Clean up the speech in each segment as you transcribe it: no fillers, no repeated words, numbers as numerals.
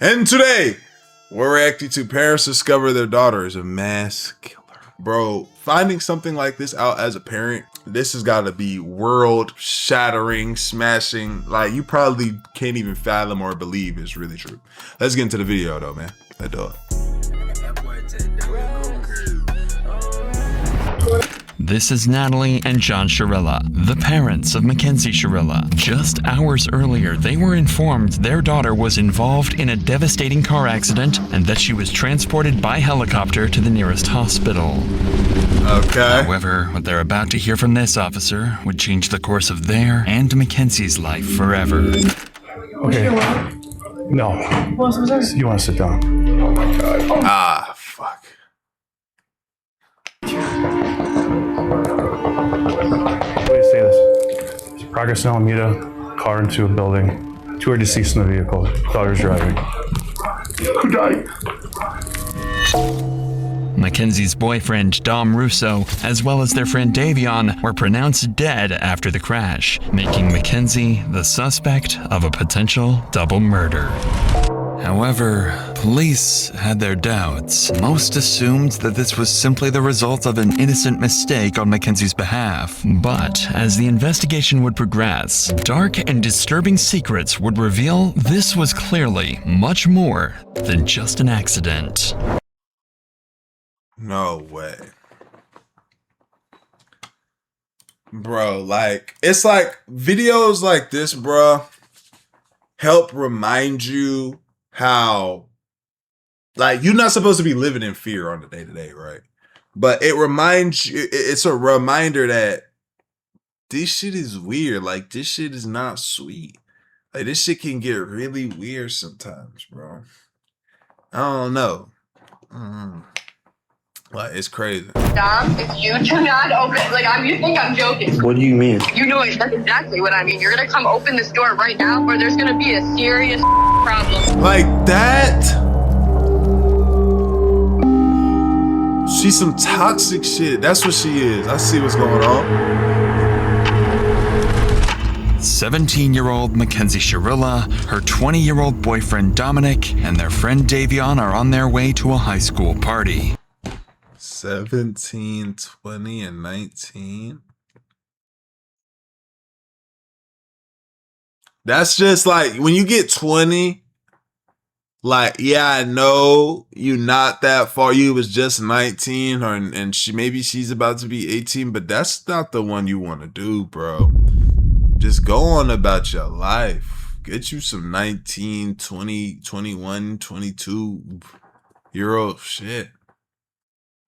And today, we're reacting to parents discover their daughter is a mass killer. Bro, finding something like this out as a parent, this has got to be world shattering, smashing. Like, you probably can't even fathom or believe it's really true. Let's get into the video though, man. Let's do it. This is Natalie and John Shirilla, the parents of Mackenzie Shirilla. Just hours earlier, they were informed their daughter was involved in a devastating car accident and that she was transported by helicopter to the nearest hospital. Okay. However, what they're about to hear from this officer would change the course of their and Mackenzie's life forever. Okay. No. You want to sit down? Oh my God. Ah, fuck. Please say this. There's progress in Alameda, car into a building. 2 are deceased in the vehicle. Daughter's driving. Who died? Mackenzie's boyfriend, Dom Russo, as well as their friend Davion, were pronounced dead after the crash, making Mackenzie the suspect of a potential double murder. However, police had their doubts. Most assumed that this was simply the result of an innocent mistake on Mackenzie's behalf. But as the investigation would progress, dark and disturbing secrets would reveal this was clearly much more than just an accident. No way. Bro, like, it's like videos like this, bro, help remind you how, like, you're not supposed to be living in fear on the day-to-day, right? But it reminds you, it's a reminder that this shit is weird. Like, this shit is not sweet. Like, this shit can get really weird sometimes, bro. I don't know. Like, it's crazy. Dom, if you do not open, you think I'm joking. What do you mean? You know it. That's exactly what I mean. You're gonna come open this door right now, or there's gonna be a serious problem. Like that? She's some toxic shit. That's what she is. I see what's going on. 17-year-old Mackenzie Shirilla, her 20-year-old boyfriend Dominic, and their friend Davion are on their way to a high school party. 17, 20, and 19. That's just like, when you get 20, like, yeah, I know you're not that far. You was just 19, and maybe she's about to be 18, but that's not the one you want to do, bro. Just go on about your life. Get you some 19, 20, 21, 22-year-old shit.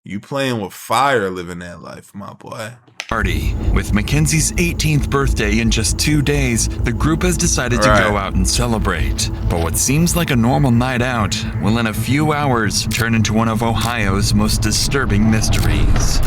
You playing with fire living that life, my boy. Party. With Mackenzie's 18th birthday in just 2 days, the group has decided to go out and celebrate. But what seems like a normal night out will in a few hours turn into one of Ohio's most disturbing mysteries.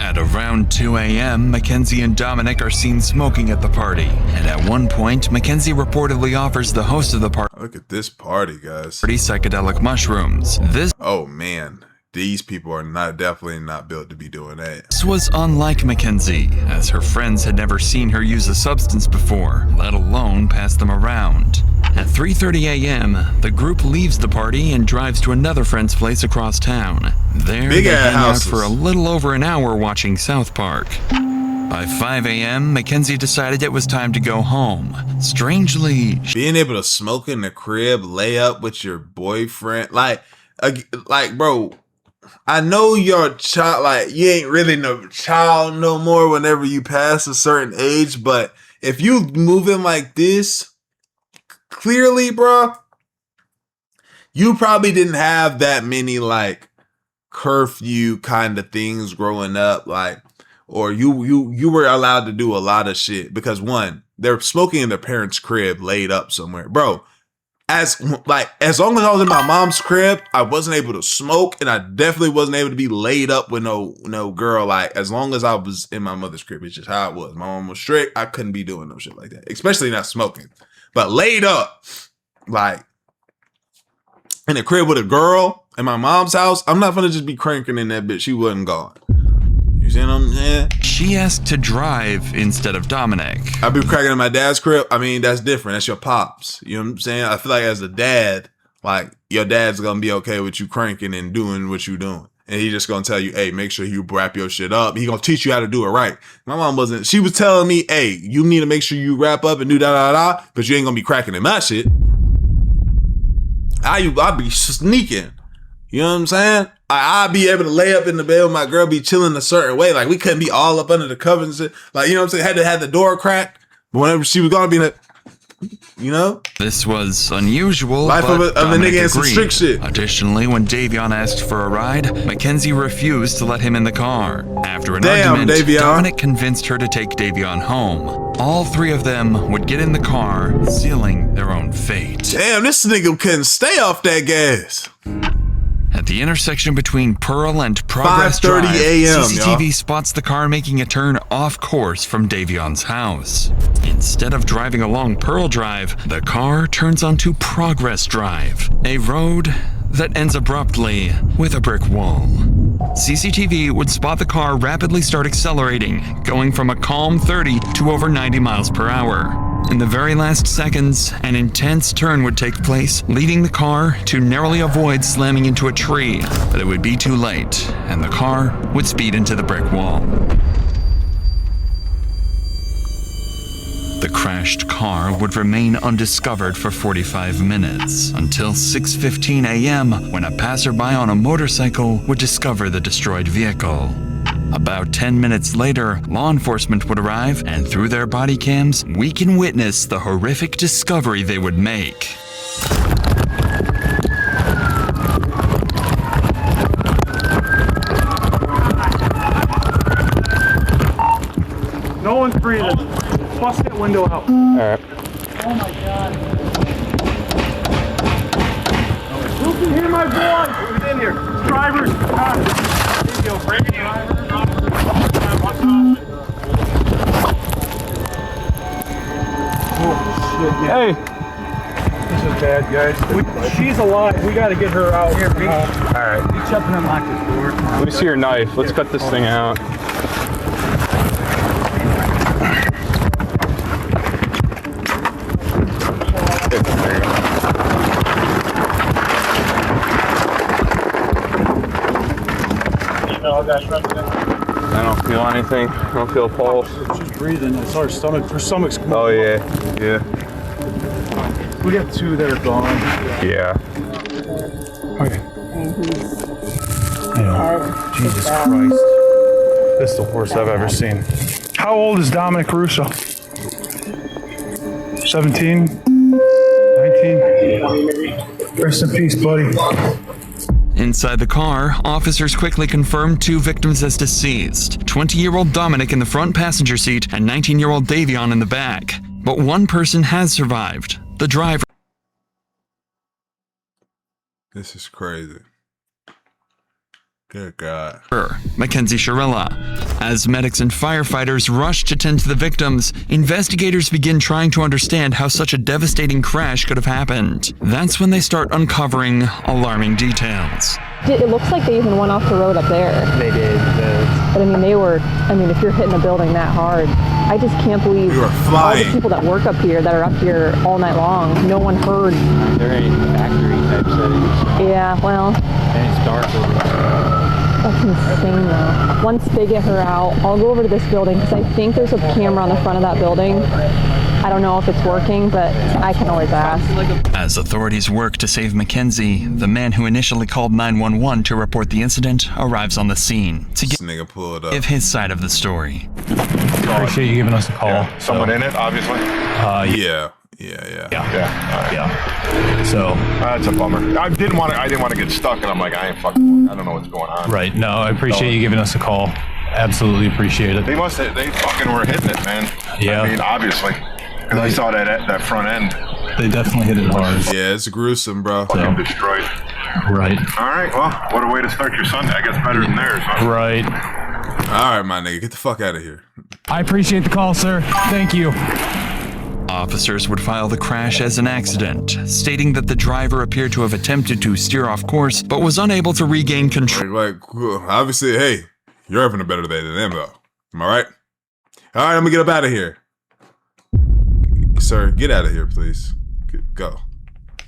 At around 2 a.m., Mackenzie and Dominic are seen smoking at the party. And at one point, Mackenzie reportedly offers the host of the party, Look at this party, guys. psychedelic mushrooms. Oh, man. These people are definitely not built to be doing that. This was unlike Mackenzie, as her friends had never seen her use a substance before, let alone pass them around. At 3:30 a.m., the group leaves the party and drives to another friend's place across town. There, they hang out for a little over an hour watching South Park. By 5 a.m., Mackenzie decided it was time to go home. Strangely, being able to smoke in the crib, lay up with your boyfriend, like, bro, I know your child, like, you ain't really no child no more whenever you pass a certain age, but if you moving like this, clearly, bro, you probably didn't have that many, like, curfew kind of things growing up, like, or you were allowed to do a lot of shit because, one, they're smoking in their parents' crib laid up somewhere. Bro, as long as I was in my mom's crib, I wasn't able to smoke, and I definitely wasn't able to be laid up with no girl. Like, as long as I was in my mother's crib, it's just how it was. My mom was strict. I couldn't be doing no shit like that, especially not smoking. But laid up, like, in a crib with a girl in my mom's house, I'm not gonna just be cranking in that bitch. She wasn't gone. You see what I'm saying? She asked to drive instead of Dominic. I be cracking in my dad's crib. I mean, that's different. That's your pops. You know what I'm saying? I feel like as a dad, like your dad's gonna be okay with you cranking and doing what you doing. And he just gonna tell you, hey, make sure you wrap your shit up. He gonna teach you how to do it right. My mom wasn't, she was telling me, hey, you need to make sure you wrap up and do da-da-da, but you ain't gonna be cracking in my shit. I be sneaking. You know what I'm saying? I'd be able to lay up in the bed with my girl, be chilling a certain way. Like, we couldn't be all up under the covers and shit. Like, you know what I'm saying? Had to have the door cracked. But whenever she was gonna be like, you know? This was unusual. Life but of a Dominic nigga and some agreed. strict shit. Additionally, when Davion asked for a ride, Mackenzie refused to let him in the car. After an Damn, argument, Davion. Dominic convinced her to take Davion home. All three of them would get in the car, sealing their own fate. Damn, this nigga couldn't stay off that gas. At the intersection between Pearl and Progress 5:30 Drive, a.m., CCTV y'all. spots the car making a turn off course from Davion's house. Instead of driving along Pearl Drive, the car turns onto Progress Drive, a road that ends abruptly with a brick wall. CCTV would spot the car rapidly start accelerating, going from a calm 30 to over 90 miles per hour. In the very last seconds, an intense turn would take place, leading the car to narrowly avoid slamming into a tree, but it would be too late, and the car would speed into the brick wall. The crashed car would remain undiscovered for 45 minutes, until 6:15 a.m. when a passerby on a motorcycle would discover the destroyed vehicle. About 10 minutes later, law enforcement would arrive, and through their body cams, we can witness the horrific discovery they would make. No one's breathing. Bust that window out. All right. Oh my God. Who can hear my voice? Who's in here? Drivers. Radio. Oh shit. Yeah. Hey. This is bad, guys. She's alive. We gotta get her out. Here, all right. You jump and unlock this door. Let me see your knife. Let's cut this thing out. I don't feel anything. I don't feel a pulse. She's breathing. I saw her stomach. Her stomach's cool. Oh yeah, yeah, We got two that are gone. yeah. Okay. Jesus Christ. This is the worst I've ever seen. How old is Dominic Russo? 17? 19? Rest in peace, buddy. Inside the car, officers quickly confirmed two victims as deceased, 20-year-old Dominic in the front passenger seat and 19-year-old Davion in the back. But one person has survived, the driver. This is crazy. Good God. Mackenzie Shirella. As medics and firefighters rush to tend to the victims, investigators begin trying to understand how such a devastating crash could have happened. That's when they start uncovering alarming details. It looks like they even went off the road up there. They did. But I mean, if you're hitting a building that hard, I just can't believe You are all flying. the people that work up here, that are up here all night long, no one heard. They're in factory type settings. Yeah, well, And it's dark over there. that's insane though. Once they get her out, I'll go over to this building because I think there's a camera on the front of that building. I don't know if it's working, but I can always ask. As authorities work to save Mackenzie, the man who initially called 911 to report the incident arrives on the scene to This nigga pulled up. give his side of the story. Appreciate you giving us a call. Someone in it, obviously. Yeah. Yeah. So, That's a bummer. I didn't want to get stuck, and I'm like, I don't know what's going on. right. No, I appreciate you giving us a call. Absolutely appreciate it. They fucking were hitting it, man. Yeah. I mean, obviously, because I saw that front end They definitely hit it hard. Yeah, it's gruesome, bro. fucking destroyed. Right. All right. Well, what a way to start your Sunday. I guess better than theirs. Huh? Right. All right, my nigga, get the fuck out of here. I appreciate the call, sir. Thank you. Officers would file the crash as an accident, stating that the driver appeared to have attempted to steer off course but was unable to regain control. Like, obviously, hey, You're having a better day than them, though. Am I right? All right, I'm gonna get up out of here. Sir, get out of here, please. Go.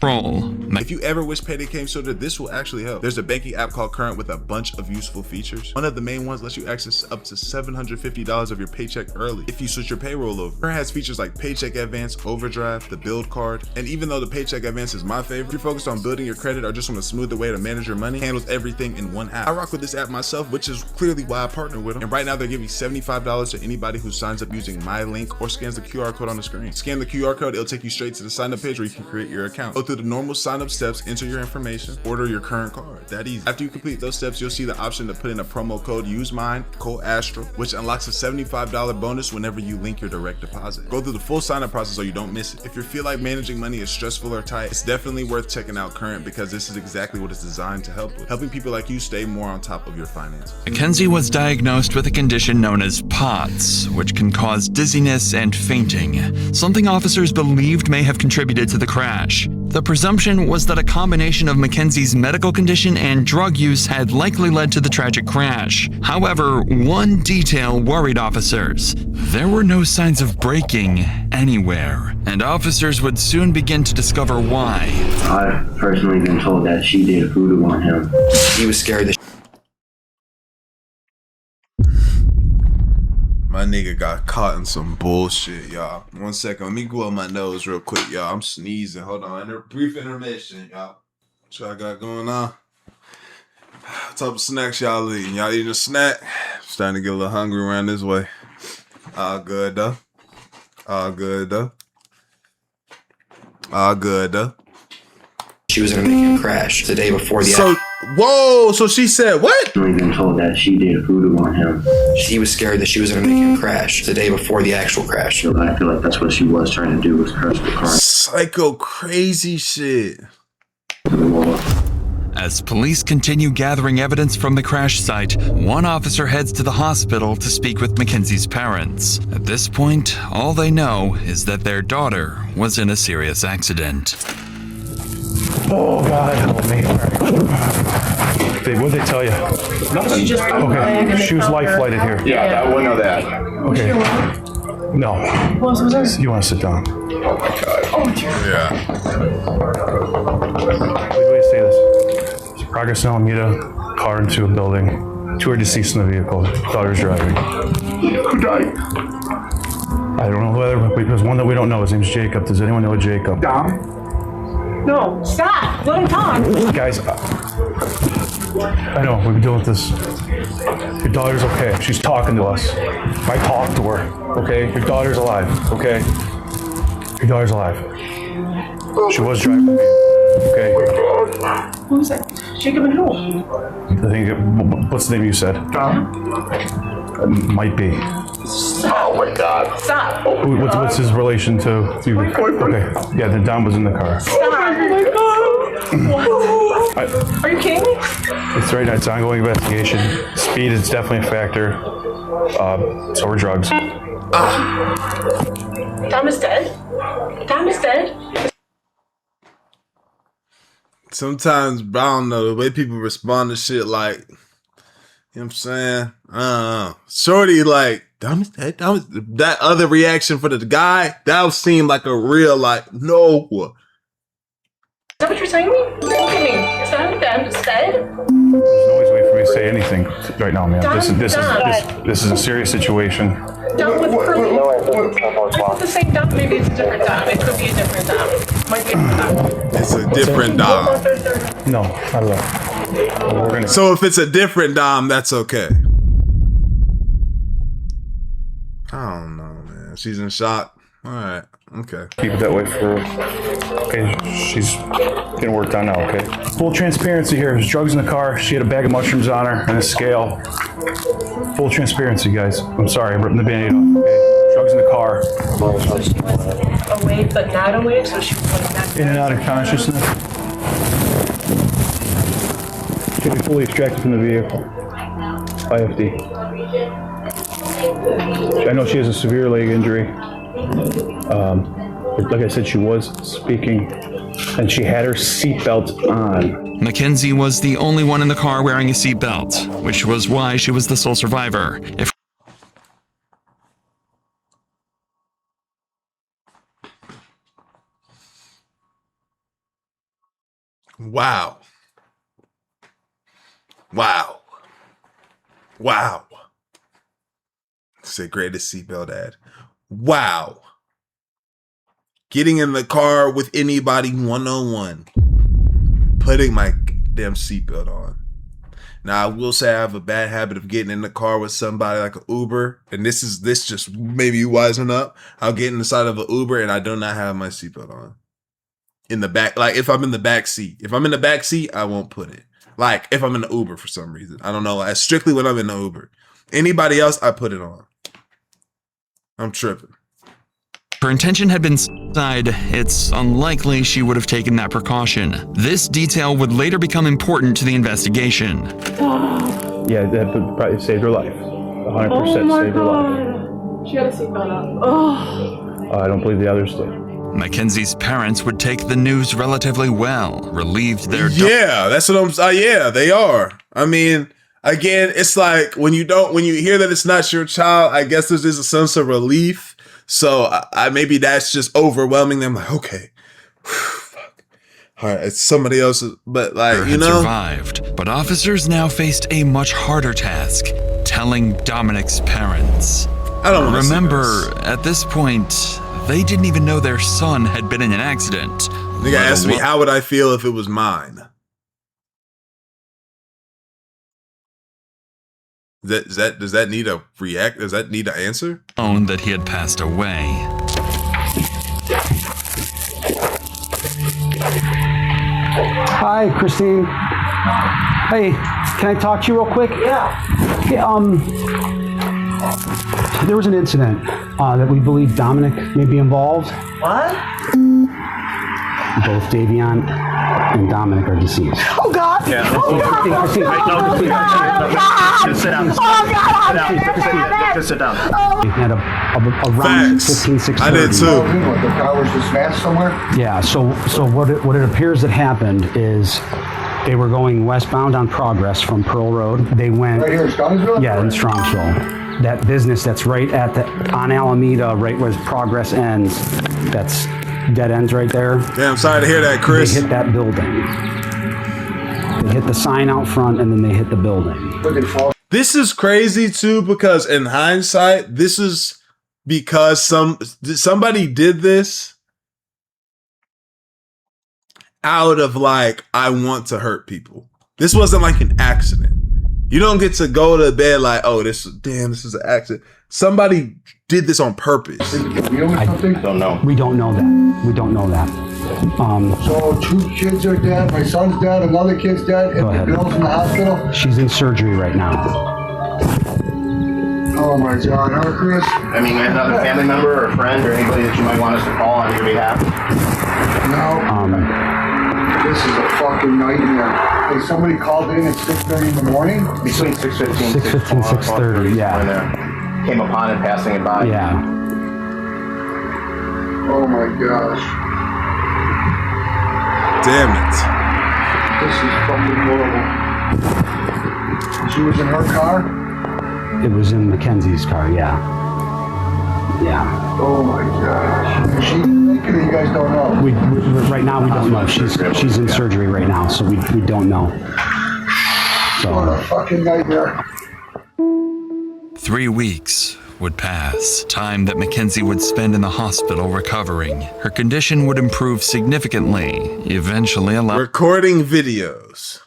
If you ever wish payday came sooner, this will actually help. There's a banking app called Current with a bunch of useful features. One of the main ones lets you access up to $750 of your paycheck early if you switch your payroll over. Current has features like paycheck advance, overdraft, the build card, and even though the paycheck advance is my favorite, if you're focused on building your credit or just want a smoother way to manage your money, it handles everything in one app. I rock with this app myself, which is clearly why I partner with them. And right now they're giving $75 to anybody who signs up using my link or scans the QR code on the screen. Scan the QR code, it'll take you straight to the sign up page where you can create your account. Go through the normal sign up steps, enter your information, order your current card. That easy. After you complete those steps, you'll see the option to put in a promo code. Use mine, code Astral, which unlocks a $75 bonus whenever you link your direct deposit. Go through the full sign up process so you don't miss it. If you feel like managing money is stressful or tight, it's definitely worth checking out Current because this is exactly what it's designed to help with, helping people like you stay more on top of your finances. Mackenzie was diagnosed with a condition known as POTS, which can cause dizziness and fainting, something officers believed may have contributed to the crash. The presumption was that a combination of Mackenzie's medical condition and drug use had likely led to the tragic crash. However, one detail worried officers. There were no signs of braking anywhere, and officers would soon begin to discover why. I've personally been told that she did voodoo on him. He was scared that My nigga got caught in some bullshit, y'all. 1 second, let me go up my nose real quick, y'all. I'm sneezing. Hold on. Brief intermission, y'all. What y'all got going on? What type of snacks y'all eating? Y'all eating a snack? Starting to get a little hungry around this way. All good, though. All good, though. All good, though. she was going to make him crash the day before the Whoa, so she said what? I've been told that she did voodoo on him. She was scared that she was going to make him crash the day before the actual crash. So I feel like that's what she was trying to do, was crash the car. Psycho crazy shit. As police continue gathering evidence from the crash site, one officer heads to the hospital to speak with Mackenzie's parents. At this point, all they know is that their daughter was in a serious accident. Oh, God, help me. Babe, what'd they tell you? Nothing. Okay, she was life-flighted here. Yeah, I wouldn't know that. Okay. No. You want to sit down? Oh, my God. Yeah. Wait, do you say this? There's progress in Alameda, car into a building. 2 are deceased in the vehicle. Daughter's driving. Who died? I don't know whether, but there's one that we don't know. His name's Jacob. Does anyone know Jacob? Dom? No, stop. Let him talk. Guys, I know, we've been dealing with this. Your daughter's okay. She's talking to us. I talked to her, okay? Your daughter's alive, okay? Your daughter's alive. She was driving the vehicle, okay? Who's that? Jacob and who? I think, what's the name you said? Might be. Oh, my God. Stop. What's his relation to you? My boyfriend. Okay, yeah, then Don was in the car. Stop. What? Are you kidding me? It's right now, it's an ongoing investigation. Speed is definitely a factor. So are drugs. Dom is dead? Dom is dead? Sometimes, I don't know, the way people respond to shit, like, you know what I'm saying? Shorty, like, that other reaction for the guy, that seemed like a real, like, no. Is that what you're telling me? Look at me. Is that what Dom just said? There's no easy way for me to say anything right now, man. This is a serious situation. Dom with curly. It's the same Dom. Maybe it's a different Dom. It could be a different Dom. Might be a different Dom. It's a different Dom. No, not at all. We're gonna. So if it's a different Dom, that's okay. I don't know, man. She's in shock. All right. Okay. Keep it that way for. Okay, she's getting worked on now. Okay. Full transparency here. There's drugs in the car. She had a bag of mushrooms on her and a scale. Full transparency, guys. I'm sorry, I'm ripping the Band-Aid off. Okay. Drugs in the car. So she was awake, but not awake. So she was like not. In and out of consciousness. She'll be fully extracted from the vehicle. IFD. I know she has a severe leg injury. Like I said, she was speaking. And she had her seatbelt on. Mackenzie was the only one in the car wearing a seatbelt, which was why she was the sole survivor. Wow. Wow. Wow. It's the greatest seatbelt ad. Wow. Getting in the car with anybody one-on-one. Putting my damn seatbelt on. Now, I will say I have a bad habit of getting in the car with somebody like an Uber. And this just maybe you wisen up. I'll get inside of an Uber and I do not have my seatbelt on. In the back, like if I'm in the back seat. If I'm in the back seat, I won't put it. Like if I'm in the Uber for some reason. I don't know. Like, strictly when I'm in the Uber. Anybody else, I put it on. I'm tripping. Her intention had been suicide, it's unlikely she would have taken that precaution. This detail would later become important to the investigation. Yeah, that probably saved her life. 100% saved her life. She had a seatbelt on. Oh. I don't believe the others did. Mackenzie's parents would take the news relatively well, relieved their... Yeah, that's what I'm saying. Yeah, they are. I mean, again, it's like when you hear that it's not your child, I guess there's just a sense of relief. So I maybe that's just overwhelming them. Like, okay, fuck. All right, it's somebody else's, but like, you know, survived. But officers now faced a much harder task: telling Dominic's parents. I don't remember at this point. They didn't even know their son had been in an accident. Nigga asked me, how would I feel if it was mine? Does that need a react? Does that need an answer? Known that he had passed away. Hi, Christine. Hey, can I talk to you real quick? Yeah. Hey, there was an incident that we believe Dominic may be involved. What? Both Davion and Dominic are deceased. Oh, God. Yeah. Oh, God. Christine. Just sit down. Just sit down. We had around 6:30. I did too. The car was just smashed somewhere? Yeah, so what it appears that happened is they were going westbound on Progress from Pearl Road. They went... Right here in Strongsville? Yeah, in Strongsville. That business that's right on Alameda, right where Progress ends, that's dead ends right there. Yeah, I'm sorry to hear that, Chris. They hit that building. They hit the sign out front and then they hit the building. This is crazy too, because in hindsight, this is because somebody did this out of like, I want to hurt people. This wasn't like an accident. You don't get to go to bed like, oh, this is an accident. Somebody did this on purpose. I don't know. We don't know that. We don't know that. So 2 kids are dead. My son's dead. Another kid's dead. And the girl's in the hospital. She's in surgery right now. Oh my God, huh, Chris? I mean, another family member or a friend or anybody that you might want us to call on your behalf? No. This is a fucking nightmare. Hey, somebody called in at 6:30 in the morning? Between 6:15 and 6:30, yeah. Came upon it passing it by. Yeah. Oh my gosh. Damn it. This is fucking horrible. She was in her car? It was in Mackenzie's car, yeah. Yeah. Oh my gosh. Is she naked or you guys don't know? We right now we don't know. She's in surgery right now, so we don't know. So what a fucking nightmare. 3 weeks would pass, time that Mackenzie would spend in the hospital recovering. Her condition would improve significantly, eventually recording videos,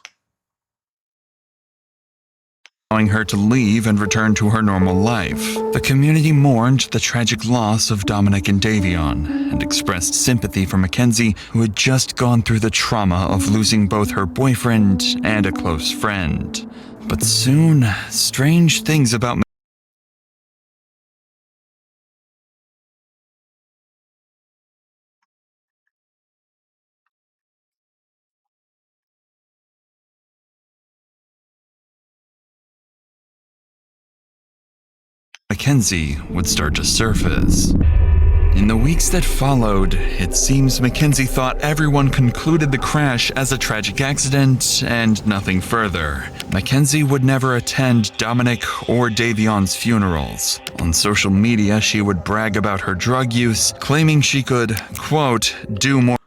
allowing her to leave and return to her normal life. The community mourned the tragic loss of Dominic and Davion and expressed sympathy for Mackenzie, who had just gone through the trauma of losing both her boyfriend and a close friend. But soon, strange things about Mackenzie would start to surface. In the weeks that followed, it seems Mackenzie thought everyone concluded the crash as a tragic accident and nothing further. Mackenzie would never attend Dominic or Davion's funerals. On social media, she would brag about her drug use, claiming she could, quote, do more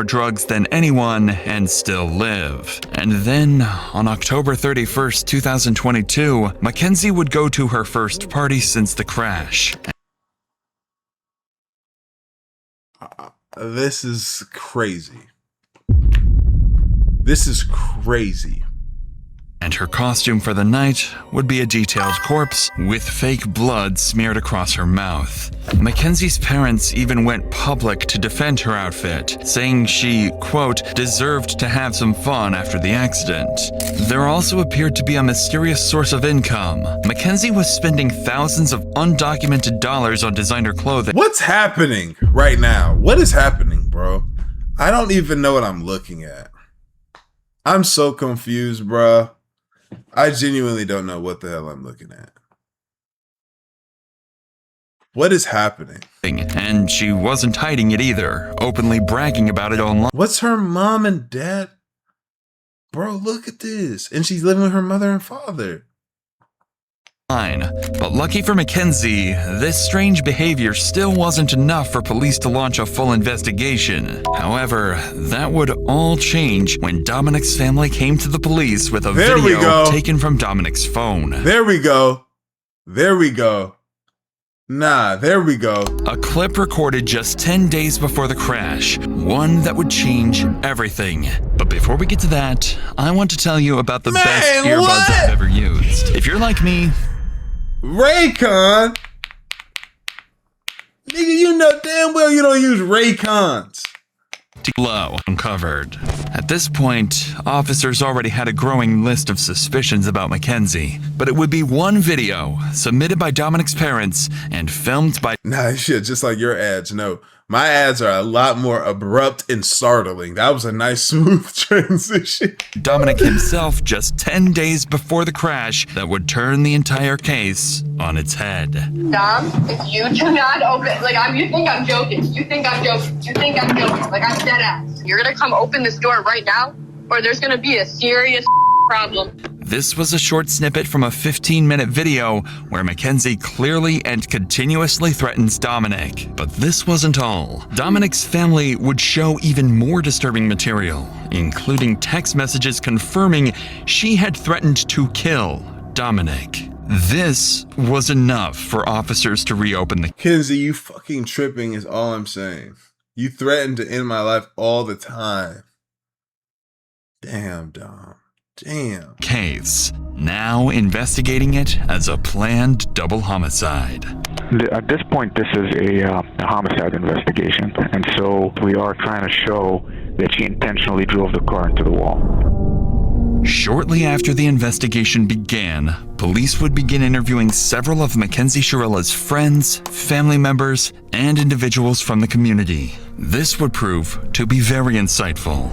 drugs than anyone and still live. And then, on October 31st, 2022, Mackenzie would go to her first party since the crash. This is crazy. This is crazy. And her costume for the night would be a detailed corpse with fake blood smeared across her mouth. Mackenzie's parents even went public to defend her outfit, saying she, quote, deserved to have some fun after the accident. There also appeared to be a mysterious source of income. Mackenzie was spending thousands of undocumented dollars on designer clothing. What's happening right now? What is happening, bro? I don't even know what I'm looking at. I'm so confused, bro. I genuinely don't know what the hell I'm looking at. What is happening? And she wasn't hiding it either, openly bragging about it online. What's her mom and dad? Bro, look at this. And she's living with her mother and father. But lucky for Mackenzie, this strange behavior still wasn't enough for police to launch a full investigation. However, that would all change when Dominic's family came to the police with a video taken from Dominic's phone. There we go. There we go. Nah, there we go. A clip recorded just 10 days before the crash, one that would change everything. But before we get to that, I want to tell you about the best earbuds I've ever used. If you're like me, Raycon? Nigga, you know damn well you don't use Raycons. Low uncovered. At this point, officers already had a growing list of suspicions about Mackenzie, but it would be one video submitted by Dominic's parents and filmed by— Nah, shit, just like your ads. No, my ads are a lot more abrupt and startling. That was a nice, smooth transition. Dominic himself just 10 days before the crash that would turn the entire case on its head. Dom, if you do not open, you think I'm joking. You think I'm joking. You think I'm joking. Like, I'm dead ass. You're gonna come open this door right now, or there's gonna be a serious problem. This was a short snippet from a 15-minute video where Mackenzie clearly and continuously threatens Dominic. But this wasn't all. Dominic's family would show even more disturbing material, including text messages confirming she had threatened to kill Dominic. This was enough for officers to reopen the— Mackenzie, you fucking tripping is all I'm saying. You threaten to end my life all the time. Damn, Dom. Damn. Case. Now investigating it as a planned double homicide. At this point, this is a homicide investigation, and so we are trying to show that she intentionally drove the car into the wall. Shortly after the investigation began, police would begin interviewing several of Mackenzie Chiarilla's friends, family members, and individuals from the community. This would prove to be very insightful.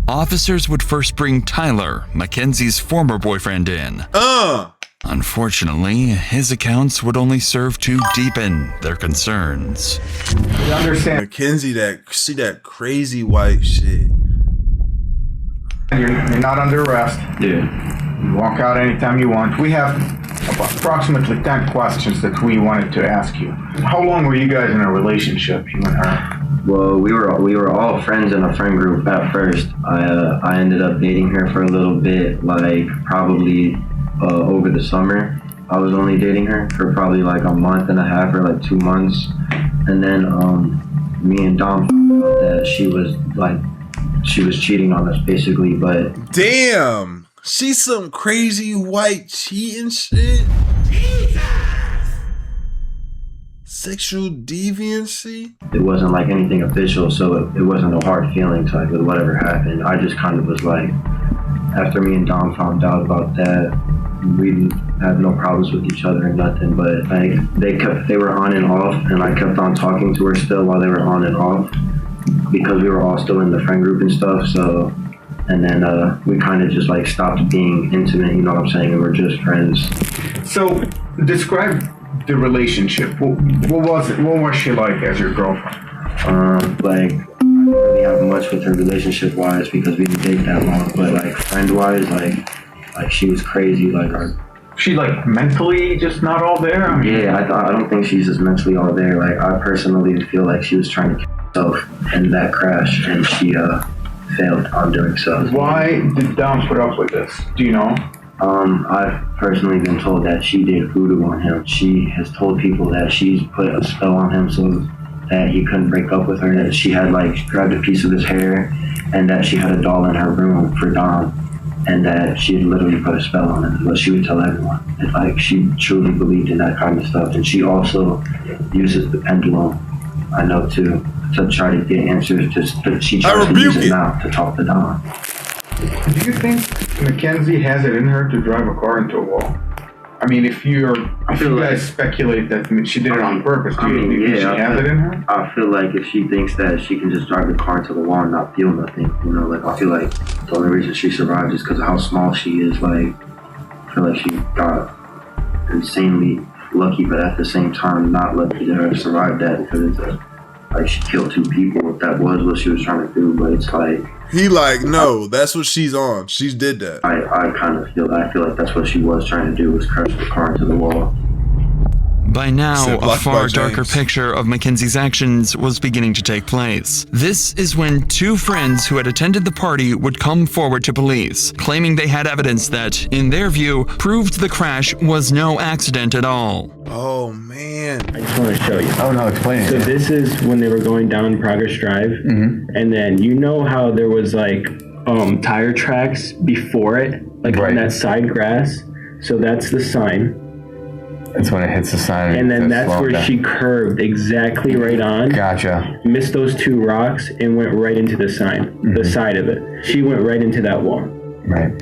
Officers would first bring Tyler, Mackenzie's former boyfriend, in. Unfortunately, his accounts would only serve to deepen their concerns. You understand? Mackenzie, see that crazy white shit. You're not under arrest. Yeah. You walk out anytime you want. We have approximately 10 questions that we wanted to ask you. How long were you guys in a relationship, you and her? Well, we were all friends in a friend group at first. I ended up dating her for a little bit, probably over the summer. I was only dating her for probably a month and a half or 2 months. And then me and Dom found out that she was cheating on us basically, but damn, she's some crazy white cheating shit. Sexual deviancy? It wasn't anything official, so it wasn't no hard feelings with whatever happened. I just kind of was after me and Dom found out about that, we didn't have no problems with each other and nothing, but they were on and off, and I kept on talking to her still while they were on and off because we were all still in the friend group and stuff, so And then we kind of just like stopped being intimate, you know what I'm saying? And we're just friends. So, describe the relationship. What was it? What was she like as your girlfriend? Like, I don't really have much with her relationship-wise because we didn't date that long. But like friend-wise, like she was crazy. Like she like mentally just not all there. I mean, yeah, I don't think she's just mentally all there. Like I personally feel like she was trying to kill herself in that crash, and she failed on doing so. Why did Dom put up with this? Do you know? I've personally been told that she did voodoo on him. She has told people that she's put a spell on him so that he couldn't break up with her, that she had like grabbed a piece of his hair, and that she had a doll in her room for Dom, and that she had literally put a spell on him. But she would tell everyone. And, like, she truly believed in that kind of stuff. And she also uses the pendulum, I know too, to try to get answers. She tries to use it now to talk to Dom. Do you think Mackenzie has it in her to drive a car into a wall? I mean, if you guys speculate that she did it on purpose, do you think she has it in her? I feel like if she thinks that she can just drive the car into the wall and not feel nothing, you know, like I feel like the only reason she survived is because of how small she is. Like, I feel like she got insanely lucky, but at the same time, not lucky to have survived that because it's like she killed 2 people. If that was what she was trying to do, but it's like. He like, no, that's what she's on. She did that. I kind of feel that. I feel like that's what she was trying to do, was crash the car into the wall. By now, a far darker picture of Mackenzie's actions was beginning to take place. This is when 2 friends who had attended the party would come forward to police, claiming they had evidence that, in their view, proved the crash was no accident at all. Oh, man. I just want to show you. Oh, no, explain it. So this is when they were going down Progress Drive, and then you know how there was like tire tracks before it, like on that side grass? So that's the sign. That's when it hits the sign. And then that's where she curved exactly right on. Gotcha. Missed those 2 rocks and went right into the sign, the side of it. She went right into that wall. Right.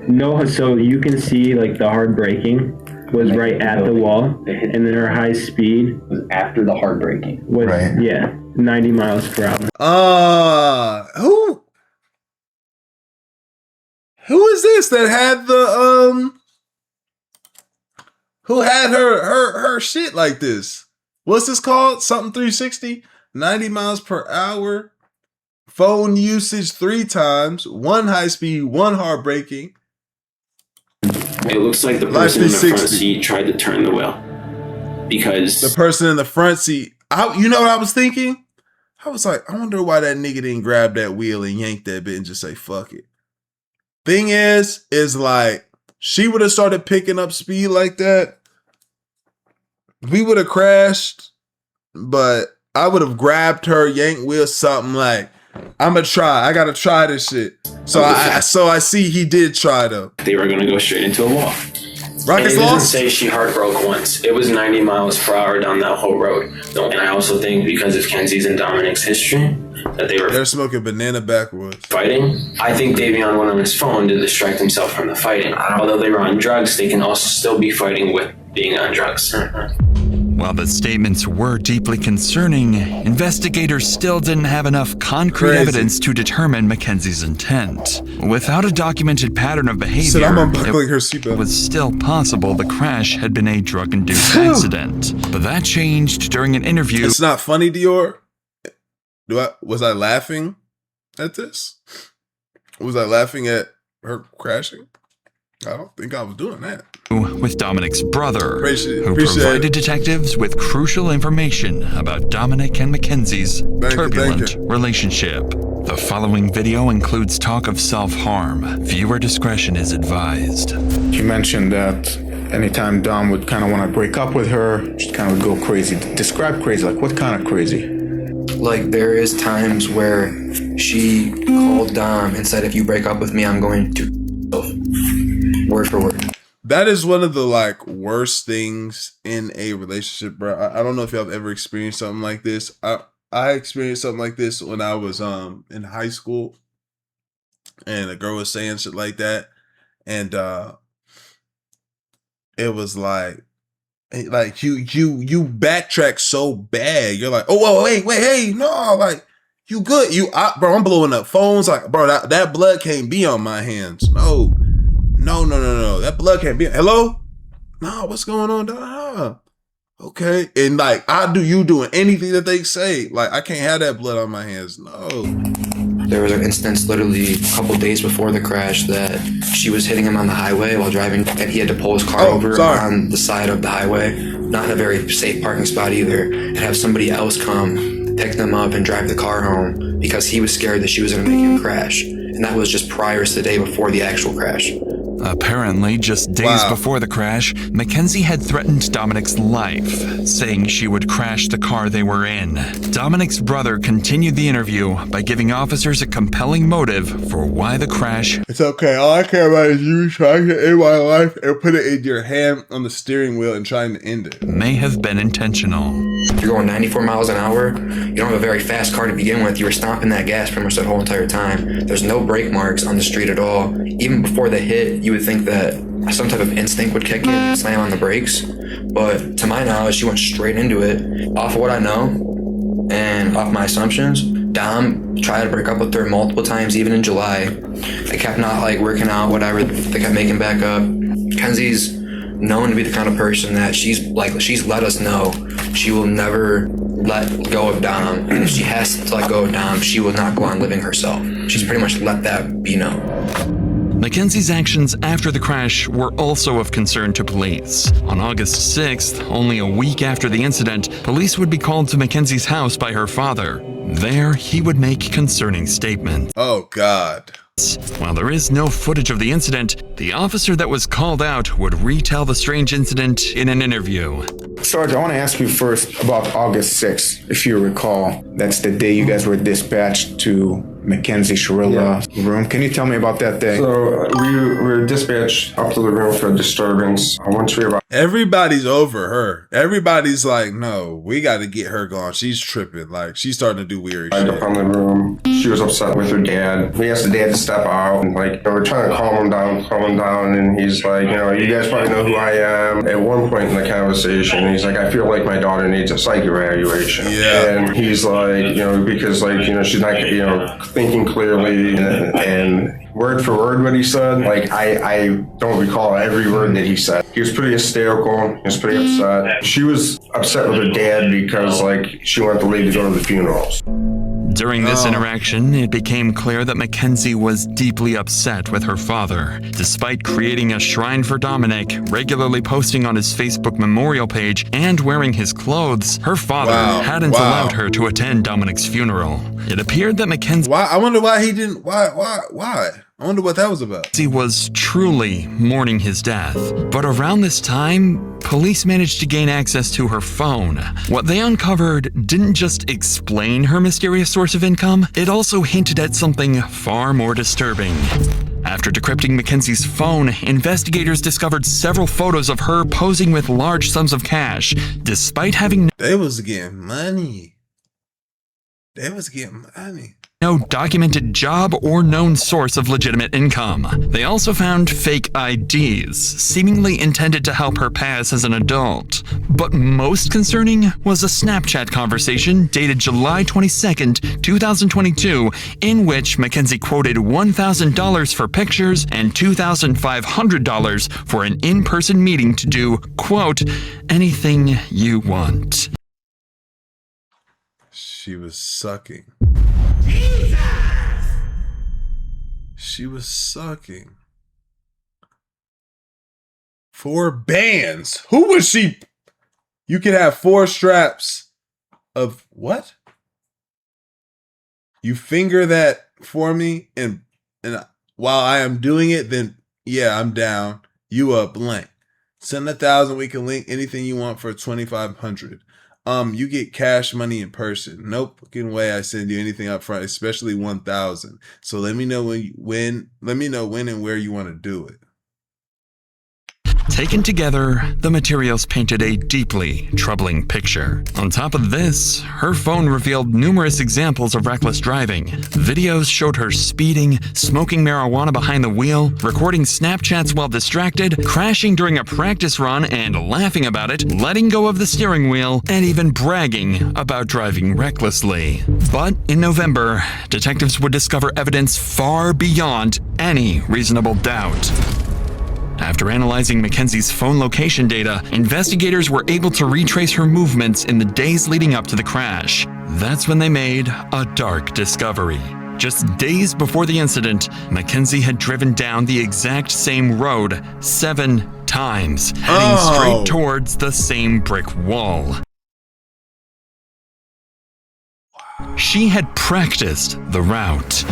No, so you can see like the hard braking was right at the wall, and then her high speed was after the hard braking. Was 90 miles per hour. Who is this that had the who had her shit like this? What's this called? Something 360? 90 miles per hour. Phone usage 3 times. 1 high speed, 1 hard braking. It looks like the person in the front seat tried to turn the wheel. Because the person in the front seat, you know what I was thinking? I was like, I wonder why that nigga didn't grab that wheel and yank that bit and just say, fuck it. Thing is like, she would have started picking up speed like that. We would have crashed, but I would have grabbed her, yanked wheel, something like, I'm gonna try. I gotta try this shit. So I see he did try though. They were gonna go straight into a wall. Rockets lost. It doesn't lost? say she hard broke once. It was 90 miles per hour down that whole road. And I also think because of Kenzie's and Dominic's history, that they're smoking banana backwoods. Fighting. I think Davion went on his phone to distract himself from the fighting. Although they were on drugs, they can also still be fighting with being on drugs. While the statements were deeply concerning, investigators still didn't have enough concrete evidence to determine Mackenzie's intent. Without a documented pattern of behavior, it was still possible the crash had been a drug-induced accident. But that changed during an interview. It's not funny, Dior. Was I laughing at this? Was I laughing at her crashing? I don't think I was doing that. With Dominic's brother, who Appreciate provided detectives with crucial information about Dominic and Mackenzie's turbulent relationship. The following video includes talk of self-harm. Viewer discretion is advised. She mentioned that anytime Dom would kind of want to break up with her, she kind of would go crazy. Describe crazy, like what kind of crazy? Like there is times where she called Dom and said, if you break up with me, I'm going to word for word. That is one of the like worst things in a relationship, bro. I don't know if y'all have ever experienced something like this. I experienced something like this when I was in high school, and a girl was saying shit like that, and it was like you backtrack so bad. You're like, oh, whoa, wait, hey, no, like You good? Bro, I'm blowing up phones. Like, bro, that blood can't be on my hands. No. That blood can't be. Hello? No, what's going on? Okay. And like, you doing anything that they say. Like, I can't have that blood on my hands. No. There was an instance literally a couple days before the crash that she was hitting him on the highway while driving, and he had to pull his car over on the side of the highway, not in a very safe parking spot either, and have somebody else come pick them up and drive the car home because he was scared that she was going to make him crash. And that was just prior to the day before the actual crash. Apparently, just days before the crash, Mackenzie had threatened Dominic's life, saying she would crash the car they were in. Dominic's brother continued the interview by giving officers a compelling motive for why the crash. It's okay. All I care about is you trying to end my life and put it in your hand on the steering wheel and trying to end it. May have been intentional. You're going 94 miles an hour. You don't have a very fast car to begin with. You were stomping that gas pretty much that whole entire time. There's no brake marks on the street at all. Even before the hit, you would think that some type of instinct would kick in and slam on the brakes. But to my knowledge, she went straight into it. Off of what I know and off my assumptions, Dom tried to break up with her multiple times, even in July. They kept not like working out, whatever. They kept making back up. Kenzie's known to be the kind of person that she's let us know she will never let go of Dom. And if she has to let go of Dom, she will not go on living herself. She's pretty much let that be known. Mackenzie's actions after the crash were also of concern to police. On August 6th, only a week after the incident, police would be called to Mackenzie's house by her father. There, he would make concerning statements. Oh, God. While there is no footage of the incident, the officer that was called out would retell the strange incident in an interview. Sarge, I want to ask you first about August 6th. If you recall, that's the day you guys were dispatched to Mackenzie Sharilla's room. Can you tell me about that day? So we were dispatched up to the room for a disturbance. Once we arrived, everybody's over her. Everybody's like, no, we got to get her gone. She's tripping. Like, she's starting to do weird shit. Up on the room. She was upset with her dad. We asked the dad to step out. And we're trying to calm him down. And he's like, you guys probably know who I am. At one point in the conversation, he's like, I feel like my daughter needs a psych evaluation. Yeah. And he's like, because she's not, thinking clearly and word for word what he said. Like, I don't recall every word that he said. He was pretty hysterical. He was pretty upset. She was upset with her dad because, she wanted the lady to go to the funerals. During this interaction, it became clear that Mackenzie was deeply upset with her father. Despite creating a shrine for Dominic, regularly posting on his Facebook memorial page, and wearing his clothes, her father hadn't allowed her to attend Dominic's funeral. It appeared that Mackenzie... Why? I wonder why he didn't... Why? I wonder what that was about. He was truly mourning his death. But around this time, police managed to gain access to her phone. What they uncovered didn't just explain her mysterious source of income, it also hinted at something far more disturbing. After decrypting Mackenzie's phone, investigators discovered several photos of her posing with large sums of cash, despite having... They was getting money. No documented job or known source of legitimate income. They also found fake IDs, seemingly intended to help her pass as an adult. But most concerning was a Snapchat conversation dated July 22nd, 2022, in which Mackenzie quoted $1,000 for pictures and $2,500 for an in-person meeting to do, quote, anything you want. She was sucking. She was sucking. 4 bands. Who was she? You could have 4 straps of what? You finger that for me, and while I am doing it, then yeah, I'm down. You up blank. Send 1,000. We can link anything you want for 2,500. You get cash money in person. No fucking way I send you anything up front, especially 1,000. So let me know when and where you want to do it. Taken together, the materials painted a deeply troubling picture. On top of this, her phone revealed numerous examples of reckless driving. Videos showed her speeding, smoking marijuana behind the wheel, recording Snapchats while distracted, crashing during a practice run and laughing about it, letting go of the steering wheel, and even bragging about driving recklessly. But in November, detectives would discover evidence far beyond any reasonable doubt. After analyzing Mackenzie's phone location data, investigators were able to retrace her movements in the days leading up to the crash. That's when they made a dark discovery. Just days before the incident, Mackenzie had driven down the exact same road 7 times, heading straight towards the same brick wall. She had practiced the route.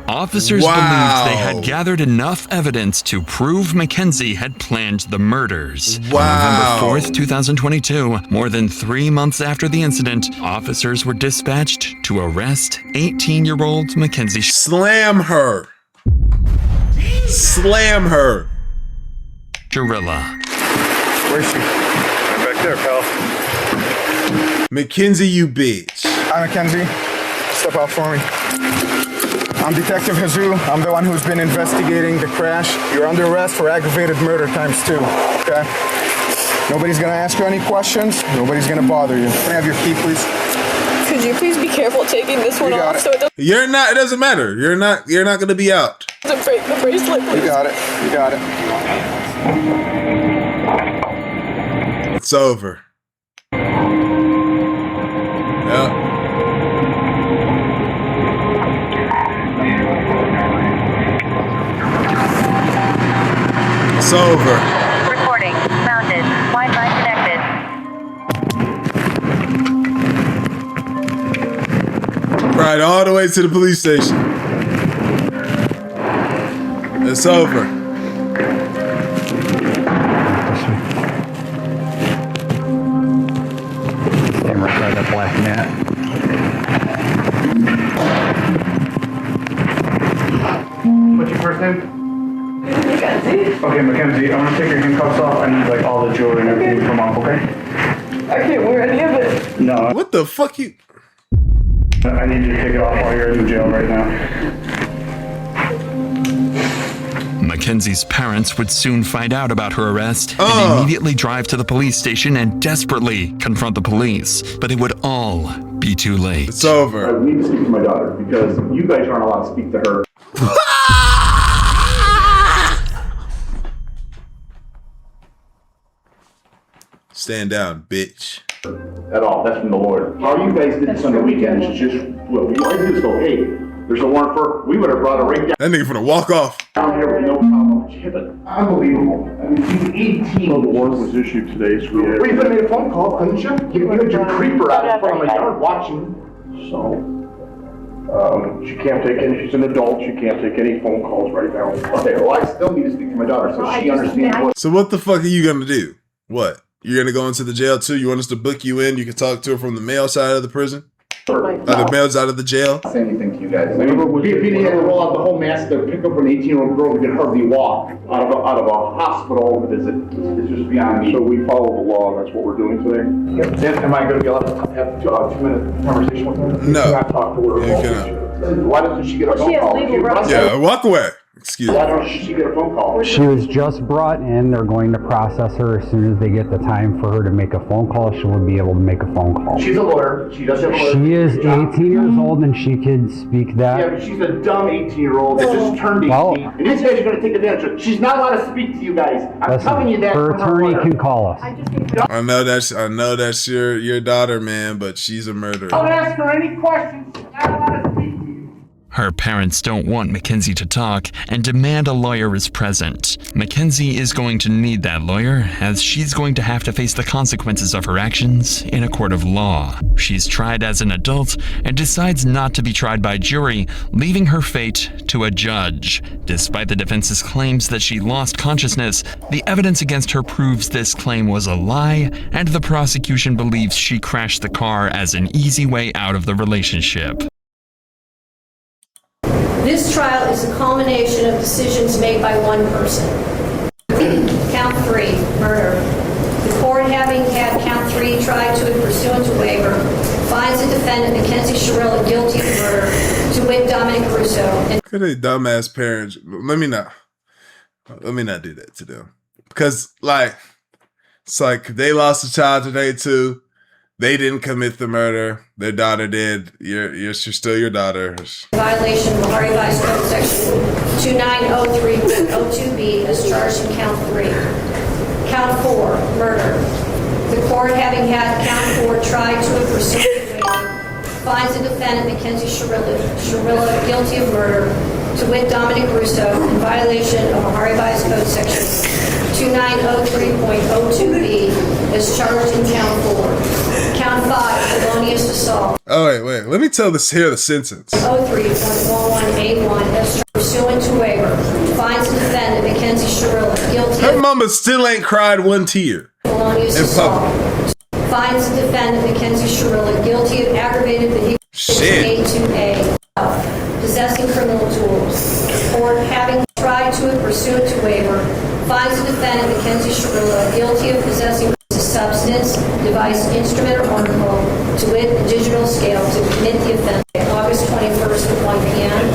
Officers believed they had gathered enough evidence to prove Mackenzie had planned the murders. On November 4th, 2022, more than 3 months after the incident, officers were dispatched to arrest 18-year-old Mackenzie. Slam her. Slam her. Gorilla. Where's she? Right back there, pal. Mackenzie, you bitch. Hi, Mackenzie. Step out for me. I'm Detective Jesus. I'm the one who's been investigating the crash. You're under arrest for aggravated murder ×2, okay? Nobody's gonna ask you any questions. Nobody's gonna bother you. Can I have your key, please? Could you please be careful taking this one off so it doesn't You're not, it doesn't matter. You're not gonna be out. break the bracelet, please? You got it. You got it. It's over. Yep. It's over. Recording. Mounted. Wi-Fi connected. Right, all the way to the police station. It's over. Stand right by that black mat. What's your first name? Okay, Mackenzie, I'm gonna take your handcuffs off. I need like all the jewelry and everything from off, okay? I can't wear any of it. No. What the fuck you? I need you to take it off while you're in the jail right now. Mackenzie's parents would soon find out about her arrest and immediately drive to the police station and desperately confront the police. But it would all be too late. It's over. I need to speak to my daughter because you guys aren't allowed to speak to her. Stand down, bitch. At all. That's from the Lord. All you guys did this on the weekend is just, what we wanted to do is go, hey, there's a warrant for, we would have brought a ring That nigga finna walk off. down here with no problem. She hit it. Unbelievable. I mean, she's 18. Well, the warrant was issued today, so we had... Well, you could have made a phone call, couldn't you? You had your creeper out in front of my yard watching. So, she can't take any, she's an adult, she can't take any phone calls right now. Okay, well, I still need to speak to my daughter so she understands what... So what the fuck are you gonna do? What? You're gonna go into the jail too? You want us to book you in? You can talk to her from the male side of the prison? Or the male side of the jail? Say anything to you guys. I mean, if he had to roll out the whole mass to pick up an 18-year-old girl who can hardly walk out of a hospital visit, it's just beyond me. So we follow the law, that's what we're doing today? Yep. Am I going to be allowed to have a 2-minute conversation with her? No. You cannot talk to her. Yeah, you cannot. Why doesn't she get a phone call? Yeah, walk away. Excuse me. Why don't she get a phone call? She was just brought in. They're going to process her as soon as they get the time for her to make a phone call. She will be able to make a phone call. She's a lawyer. She does have a lawyer. She is 18 years old and she can speak that. Yeah, but she's a dumb 18-year-old that just turned 18. Well, and these guys are going to take advantage of her. She's not allowed to speak to you guys. I'm telling you that. her attorney can call us. I know that's your daughter, man, but she's a murderer. Don't ask her any questions. She's not allowed to speak. Her parents don't want Mackenzie to talk and demand a lawyer is present. Mackenzie is going to need that lawyer, as she's going to have to face the consequences of her actions in a court of law. She's tried as an adult and decides not to be tried by jury, leaving her fate to a judge. Despite the defense's claims that she lost consciousness, the evidence against her proves this claim was a lie, and the prosecution believes she crashed the car as an easy way out of the relationship. This trial is a culmination of decisions made by one person. Count 3, murder. The court, having had count 3 tried to and pursuant to waiver, finds the defendant, Mackenzie Shirella, guilty of murder, to wit Dominic Russo. Look at these dumbass parents. Let me not do that to them. Because, like, it's like they lost a child today too. They didn't commit the murder. Their daughter did. You're still your daughter. Violation of Ohio Revised Code Section 2903.02b as charged in count 3. Count 4, murder. The court, having had count 4 tried to have pursued a waiver, finds the defendant, Mackenzie Shirilla, guilty of murder, to wit Dominic Russo, in violation of Ohio Revised Code Section 2903.02b as charged in count 4. Count 5, felonious assault. Oh, wait. Let me tell this here, the sentence. 03.11A1 as pursuant to waiver, finds the defendant, Mackenzie Shirilla, guilty Her of mama still ain't cried one tear. felonious in assault. public. Finds the defendant, Mackenzie Shirilla, guilty of aggravated vehicular A2A, possessing criminal tools. Court, having tried to have pursuant to waiver, finds the defendant, Mackenzie Shirilla, guilty of possessing a substance, device, instrument, or article, to wit, a digital scale, to commit the offense August 21st at 1 p.m.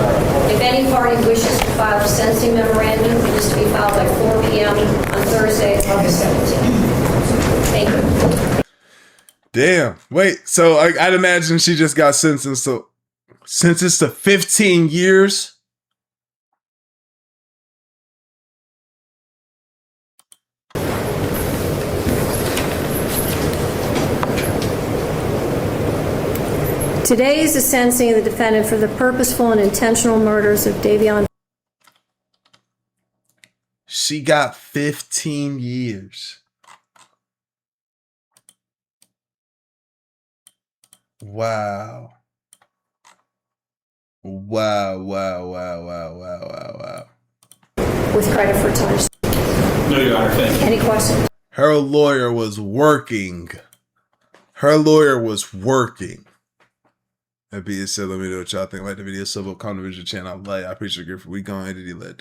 If any party wishes to file a sentencing memorandum, it is to be filed by 4 p.m. on Thursday, August 17th. Thank you. Damn. Wait, so I'd imagine she just got sentenced to 15 years? Today is the sentencing of the defendant for the purposeful and intentional murders of Davion. She got 15 years. Wow. Wow. With credit for time. No, Your Honor, thank you. Any questions? Her lawyer was working. That being said, let me know what y'all think. Like the video, sub up, comment, vision channel. I appreciate it. We going entity led though.